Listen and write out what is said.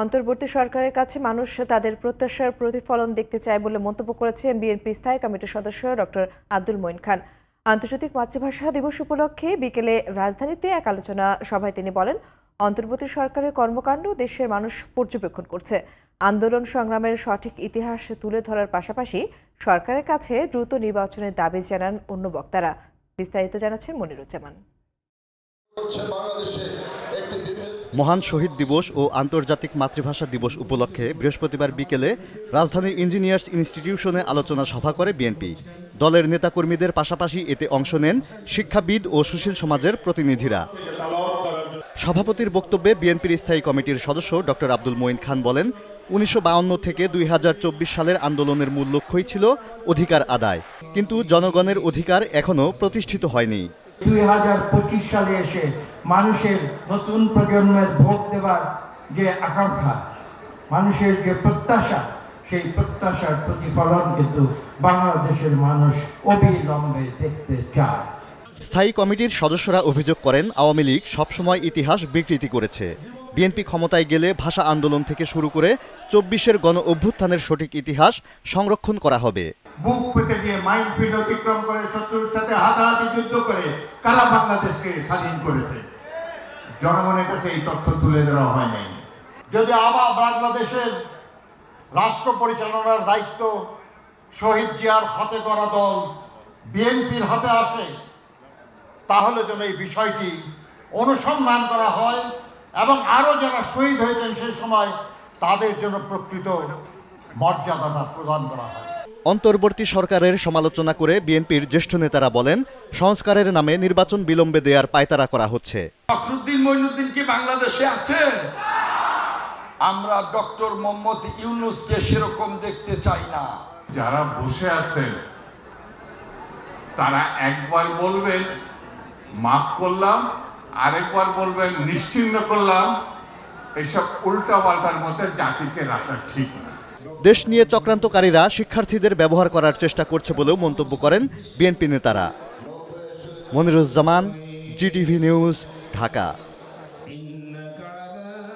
অন্তর্বর্তী সরকারের কাছে মানুষ তাদের প্রত্যাশার প্রতিফলন দেখতে চায় বলে মন্তব্য করেছেন বিএনপি স্থায়ী কমিটির সদস্য ডক্টর আব্দুল মঈন খান। আন্তর্জাতিক মাতৃভাষা দিবস উপলক্ষে বিকেলে রাজধানীতে এক আলোচনা সভায় তিনি বলেন, অন্তর্বর্তী সরকারের কর্মকাণ্ড দেশের মানুষ পর্যবেক্ষণ করছে। আন্দোলন সংগ্রামের সঠিক ইতিহাস তুলে ধরার পাশাপাশি সরকারের কাছে দ্রুত নির্বাচনের দাবি জানান অন্য বক্তারা। বিস্তারিত জানাচ্ছেন মনিরুজ্জামান। মহান শহীদ দিবস ও আন্তর্জাতিক মাতৃভাষা দিবস উপলক্ষে বৃহস্পতিবার বিকেলে রাজধানীর ইঞ্জিনিয়ার্স ইনস্টিটিউশনে আলোচনা সভা করে বিএনপি। দলের নেতাকর্মীদের পাশাপাশি এতে অংশ নেন শিক্ষাবিদ ও সুশীল সমাজের প্রতিনিধিরা। সভাপতির বক্তব্যে বিএনপির স্থায়ী কমিটির সদস্য ডক্টর আব্দুল মঈন খান বলেন, ১৯৫২ থেকে ২০২৪ সালের আন্দোলনের মূল লক্ষ্যই ছিল অধিকার আদায়, কিন্তু জনগণের অধিকার এখনো প্রতিষ্ঠিত হয়নি। ২০২৫ সালে এসে মানুষের নতুন প্রজন্মের ভোট দেওয়ার যে আকাঙ্ক্ষা, মানুষের যে প্রত্যাশা, সেই প্রত্যাশার প্রতিফলন কিন্তু বাংলাদেশের মানুষ অবিলম্বে দেখতে চায়। স্থায়ী কমিটির সদস্যরা অভিযোগ করেন, আওয়ামী লীগ সবসময় ইতিহাস বিকৃতি করেছে। বিএনপি ক্ষমতায় গেলে ভাষা আন্দোলন থেকে শুরু করে ২৪-এর গণ অভ্যুত্থানের সঠিক ইতিহাস সংরক্ষণ করা হবে। বুক পেতে দিয়ে মাইনফিল্ড অতিক্রম করে শত্রুর সাথে হাতাহাতি যুদ্ধ করে কারা বাংলাদেশকে স্বাধীন করেছে, জনগণের কাছে এই তথ্য তুলে দেওয়া হয় নাই। যদি আবার বাংলাদেশের রাষ্ট্র পরিচালনার দায়িত্ব শহীদ জিয়ার হাতে করা দল বিএনপির হাতে আসে, তাহলে যেন এই বিষয়টি অনুসন্ধান করা হয় এবং আরও যারা শহীদ হয়েছেন সেই সময় তাদের জন্য প্রকৃত মর্যাদাটা প্রদান করা হয়। অন্তর্বর্তী সরকারের সমালোচনা করে বিএনপির জ্যেষ্ঠ নেতারা বলেন, সংস্কারের নামে নির্বাচন বিলম্বে দেওয়ার পায়তারা করা হচ্ছে। ফখরুদ্দিন মঈনুদ্দিন কি বাংলাদেশে আছে? আমরা ডক্টর মোহাম্মদ ইউনূসকে সেরকম দেখতে চাই না। যারা বসে আছেন তারা একবার বলবেন মাফ করলাম, আরেকবার বলবেন নিশ্চিহ্ন করলাম। এসব উল্টাপাল্টার মধ্যে জাতিকে রাখা ঠিক না। দেশ নিয়ে চক্রান্তকারীরা শিক্ষার্থীদের ব্যবহার করার চেষ্টা করছে বলেও মন্তব্য করেন বিএনপি নেতারা। Moniruzzaman, GTV news, Dhaka.